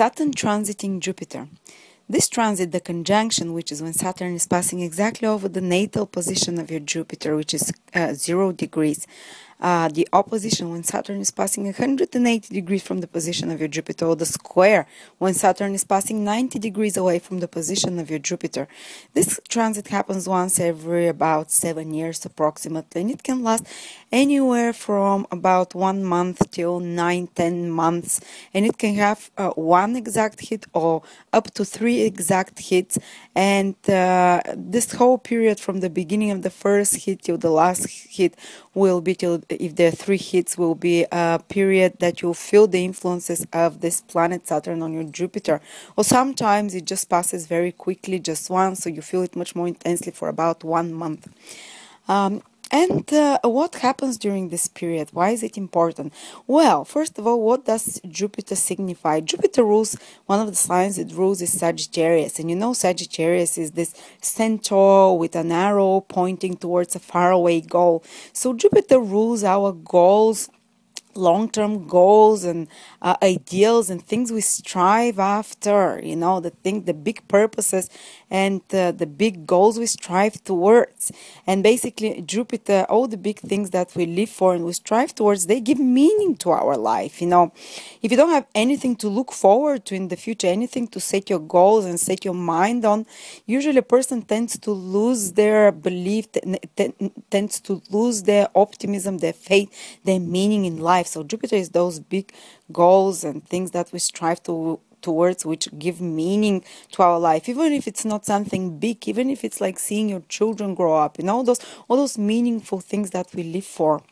Saturn transiting Jupiter. This transit, the conjunction, which is when Saturn is passing exactly over the natal position of your Jupiter, which is 0 degrees. The opposition, when Saturn is passing 180 degrees from the position of your Jupiter, or the square, when Saturn is passing 90 degrees away from the position of your Jupiter. This transit happens once every about 7 years approximately, and it can last anywhere from about 1 month till 9-10 months, and it can have one exact hit or up to 3 exact hits, and this whole period from the beginning of the first hit till the last hit will be till, if there are 3 hits, will be a period that you'll feel the influences of this planet Saturn on your Jupiter. Or sometimes it just passes very quickly, just once, so you feel it much more intensely for about 1 month. What happens during this period? Why is it important? Well, first of all, what does Jupiter signify? Jupiter rules, one of the signs it rules is Sagittarius. And you know Sagittarius is this centaur with an arrow pointing towards a faraway goal. So Jupiter rules our goals, long-term goals and ideals and things we strive after, you know, the big purposes and the big goals we strive towards. And basically Jupiter, all the big things that we live for and we strive towards, they give meaning to our life. You know, if you don't have anything to look forward to in the future, anything to set your goals and set your mind on, usually a person tends to lose their belief, tends to lose their optimism, their faith, their meaning in life. So Jupiter is those big goals and things that we strive towards, which give meaning to our life, even if it's not something big, even if it's like seeing your children grow up, you know, all those meaningful things that we live for.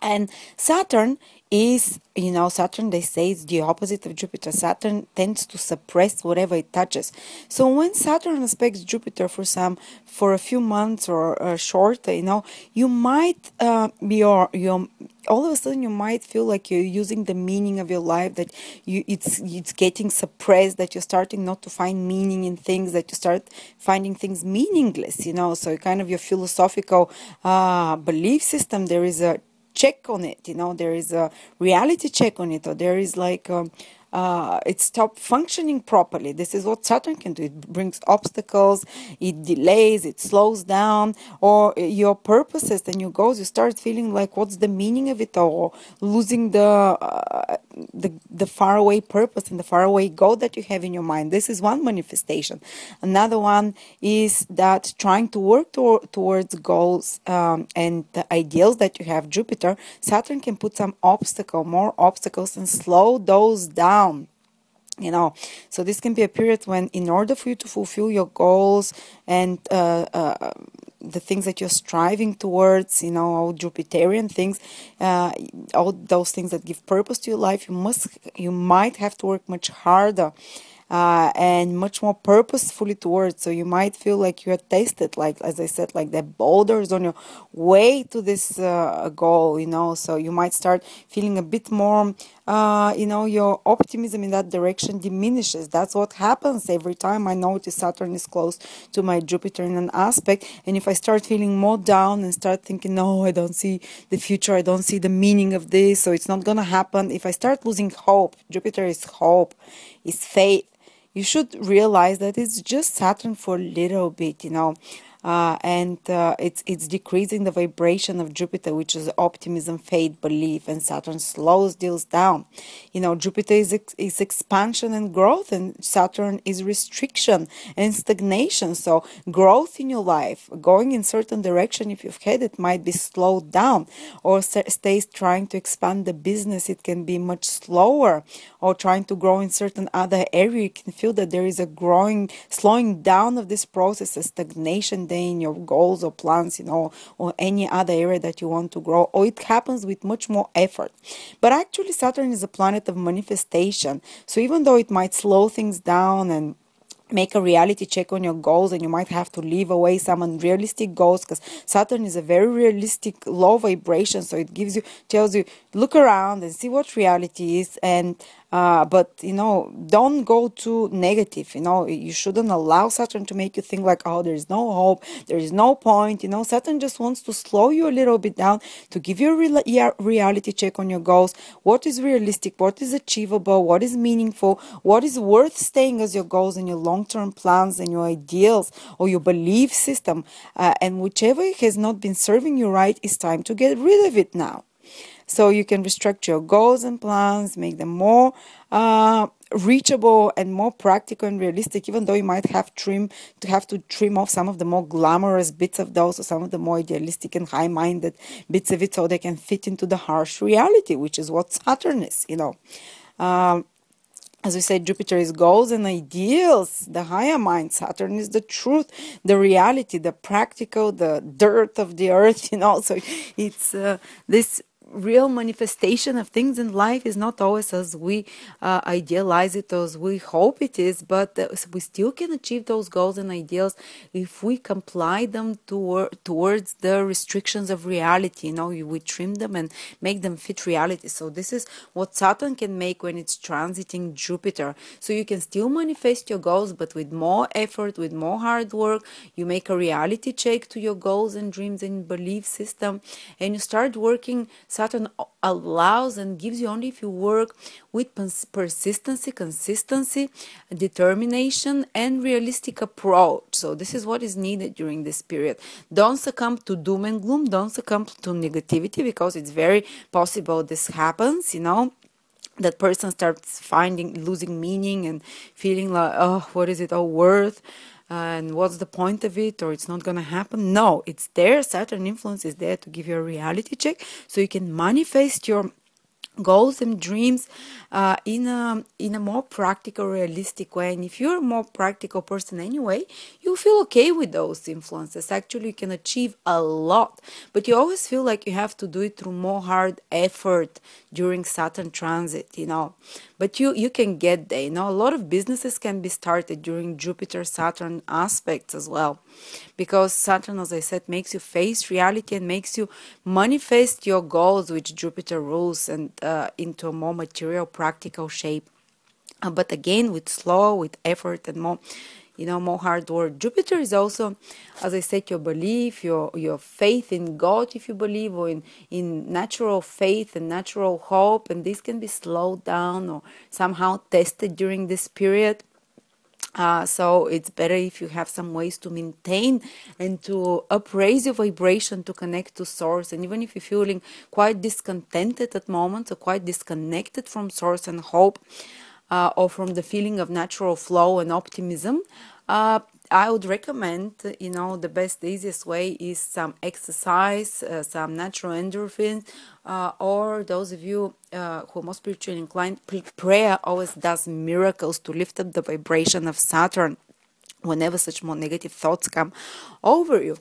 And Saturn is, you know, Saturn, they say, is the opposite of Jupiter. Saturn tends to suppress whatever it touches. So when Saturn aspects Jupiter for a few months or shorter, you know, you might all of a sudden you might feel like you're using the meaning of your life, that it's getting suppressed, that you're starting not to find meaning in things, that you start finding things meaningless, you know. So kind of your philosophical belief system, there is a check on it, you know, there is a reality check on it, or there is like it stopped functioning properly. This is what Saturn can do. It brings obstacles, it delays, it slows down, or your purposes and your goals, you start feeling like, what's the meaning of it all? Losing the faraway purpose and the faraway goal that you have in your mind. This is one manifestation. Another one is that trying to work towards goals and the ideals that you have. Jupiter, Saturn can put some more obstacles and slow those down. You know, so this can be a period when, in order for you to fulfill your goals and the things that you're striving towards, you know, all Jupiterian things, all those things that give purpose to your life, you might have to work much harder and much more purposefully towards. So you might feel like you are tested, like, as I said, like the boulders on your way to this goal, you know. So you might start feeling a bit more, you know, your optimism in that direction diminishes. That's what happens every time I notice Saturn is close to my Jupiter in an aspect. And if I start feeling more down and start thinking, no, I don't see the future, I don't see the meaning of this, so it's not going to happen. If I start losing hope, Jupiter is hope, is faith, you should realize that it's just Saturn for a little bit, you know. It's decreasing the vibration of Jupiter, which is optimism, faith, belief, and Saturn slows deals down. You know, Jupiter is expansion and growth, and Saturn is restriction and stagnation. So growth in your life, going in certain direction, if you've had it, might be slowed down, or stays trying to expand the business, it can be much slower, or trying to grow in certain other area, you can feel that there is a slowing down of this process, a stagnation in your goals or plans, you know, or any other area that you want to grow, or it happens with much more effort. But actually Saturn is a planet of manifestation, so even though it might slow things down and make a reality check on your goals, and you might have to leave away some unrealistic goals, because Saturn is a very realistic, low vibration, so it tells you, look around and see what reality is, and But don't go too negative. You shouldn't allow Saturn to make you think like, oh, there's no hope, there is no point. Saturn just wants to slow you a little bit down, to give you a reality check on your goals. What is realistic, what is achievable, what is meaningful, what is worth staying as your goals and your long-term plans and your ideals or your belief system. And whichever has not been serving you right, it's time to get rid of it now. So you can restructure your goals and plans, make them more reachable and more practical and realistic, even though you might have to trim off some of the more glamorous bits of those, or some of the more idealistic and high-minded bits of it, so they can fit into the harsh reality, which is what Saturn is. As we said, Jupiter is goals and ideals, the higher mind. Saturn is the truth, the reality, the practical, the dirt of the earth, So it's this real manifestation of things in life is not always as we idealize it, as we hope it is, but we still can achieve those goals and ideals if we comply them towards the restrictions of reality. We trim them and make them fit reality. So this is what Saturn can make when it's transiting Jupiter. So you can still manifest your goals, but with more effort, with more hard work. You make a reality check to your goals and dreams and belief system, and you start working. Saturn allows and gives you only if you work with persistency, consistency, determination, and realistic approach. So this is what is needed during this period. Don't succumb to doom and gloom. Don't succumb to negativity, because it's very possible this happens, that person starts losing meaning and feeling like, oh, what is it all worth? And what's the point of it, or it's not going to happen? No, it's there. Saturn influence is there to give you a reality check, so you can manifest your goals and dreams in a more practical, realistic way. And if you're a more practical person anyway, you feel okay with those influences. Actually, you can achieve a lot, but you always feel like you have to do it through more hard effort during Saturn transit, But you can get there, A lot of businesses can be started during Jupiter-Saturn aspects as well, because Saturn, as I said, makes you face reality and makes you manifest your goals, which Jupiter rules, and into a more material, practical shape. But again, with effort and more hard work. Jupiter is also, as I said, your belief, your faith in God, if you believe, or in natural faith and natural hope, and this can be slowed down or somehow tested during this period. So it's better if you have some ways to maintain and to upraise your vibration, to connect to source. And even if you're feeling quite discontented at moments, or quite disconnected from source and hope, or from the feeling of natural flow and optimism, I would recommend, the best, easiest way is some exercise, some natural endorphins, or those of you who are more spiritually inclined, prayer always does miracles to lift up the vibration of Saturn whenever such more negative thoughts come over you.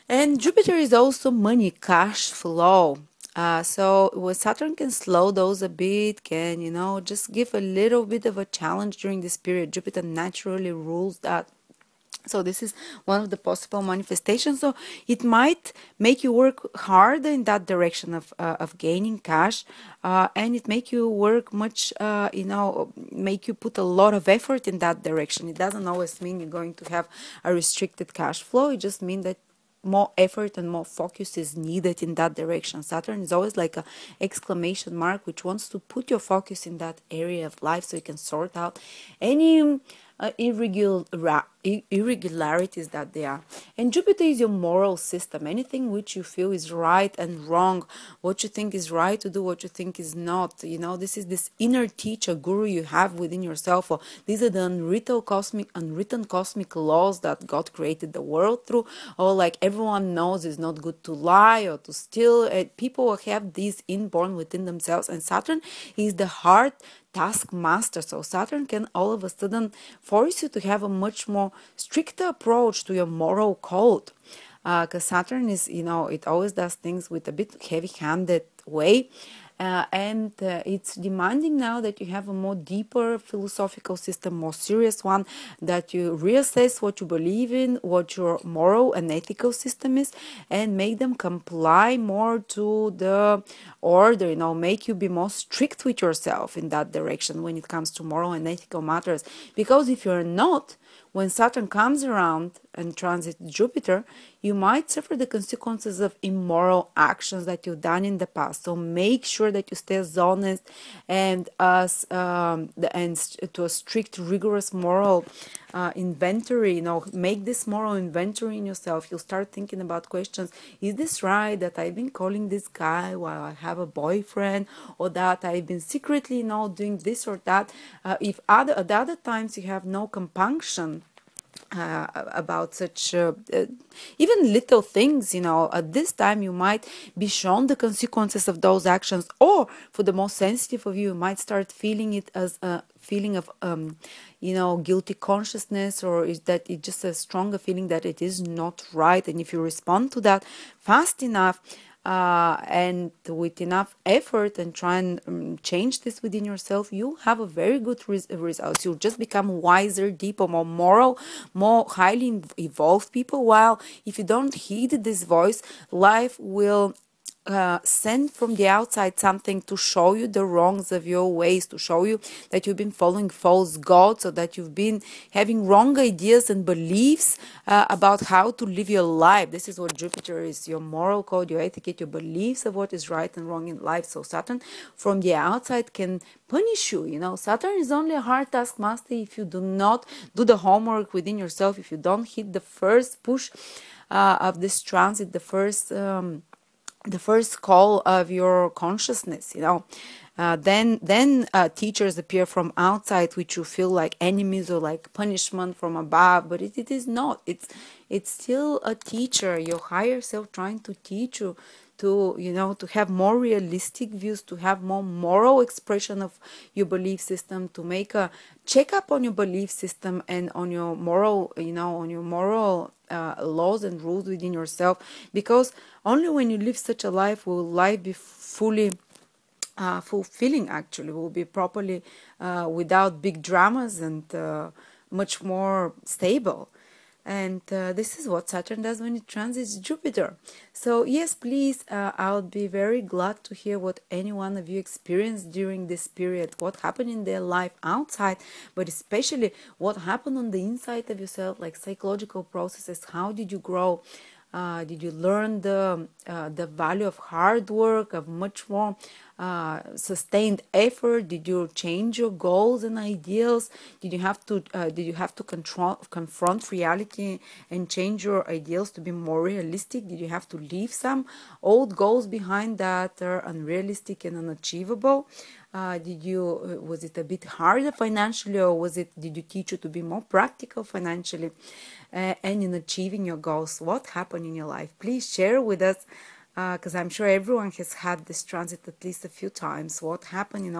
And Jupiter is also money, cash flow. So when Saturn can slow those a bit, can, just give a little bit of a challenge during this period. Jupiter naturally rules that. So this is one of the possible manifestations. So it might make you work harder in that direction of gaining cash, and it make you work much, make you put a lot of effort in that direction. It doesn't always mean you're going to have a restricted cash flow. It just means that more effort and more focus is needed in that direction. Saturn is always like a exclamation mark, which wants to put your focus in that area of life so you can sort out any irregularities that they are. And Jupiter is your moral system, anything which you feel is right and wrong, what you think is right to do, what you think is not. This is this inner teacher, guru you have within yourself, or these are the unwritten cosmic laws that God created the world through, or like everyone knows it's not good to lie or to steal. People have these inborn within themselves, and Saturn is the heart taskmaster. So Saturn can all of a sudden force you to have a much more stricter approach to your moral code, because Saturn is, it always does things with a bit heavy-handed way, and it's demanding now that you have a more deeper philosophical system, more serious one, that you reassess what you believe in, what your moral and ethical system is, and make them comply more to the order, make you be more strict with yourself in that direction when it comes to moral and ethical matters. Because if you're not, when Saturn comes around and transits Jupiter, you might suffer the consequences of immoral actions that you've done in the past. So make sure that you stay as honest and to a strict, rigorous moral inventory. Make this moral inventory in yourself. You'll start thinking about questions. Is this right that I've been calling this guy while I have a boyfriend, or that I've been secretly doing this or that? If at other times you have no compunction about such even little things, at this time you might be shown the consequences of those actions, or for the most sensitive of you, you might start feeling it as a feeling of guilty consciousness, or is that it's just a stronger feeling that it is not right. And if you respond to that fast enough, and with enough effort, and try and change this within yourself, you have a very good results. You'll just become wiser, deeper, more moral, more highly evolved people. While if you don't heed this voice, life will send from the outside something to show you the wrongs of your ways, to show you that you've been following false gods, or that you've been having wrong ideas and beliefs about how to live your life. This is what Jupiter is: your moral code, your etiquette, your beliefs of what is right and wrong in life. So Saturn from the outside can punish you. Saturn is only a hard taskmaster if you do not do the homework within yourself, if you don't hit the first push of this transit, the first call of your consciousness. Then teachers appear from outside, which you feel like enemies or like punishment from above, but it is not. It's still a teacher, your higher self, trying to teach you to have more realistic views, to have more moral expression of your belief system, to make a checkup on your belief system and on your moral, laws and rules within yourself. Because only when you live such a life will life be fully fulfilling, actually, will be properly without big dramas, and much more stable. And this is what Saturn does when it transits Jupiter. So yes, please, I'll be very glad to hear what any one of you experienced during this period, what happened in their life outside, but especially what happened on the inside of yourself, like psychological processes. How did you grow? Did you learn the value of hard work, of much more sustained effort? Did you change your goals and ideals? Did you have to confront reality and change your ideals to be more realistic? Did you have to leave some old goals behind that are unrealistic and unachievable? Was it a bit harder financially, or did you teach you to be more practical financially and in achieving your goals? What happened in your life? Please share with us, because I'm sure everyone has had this transit at least a few times. What happened,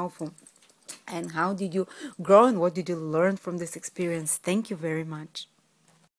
and how did you grow, and what did you learn from this experience? Thank you very much.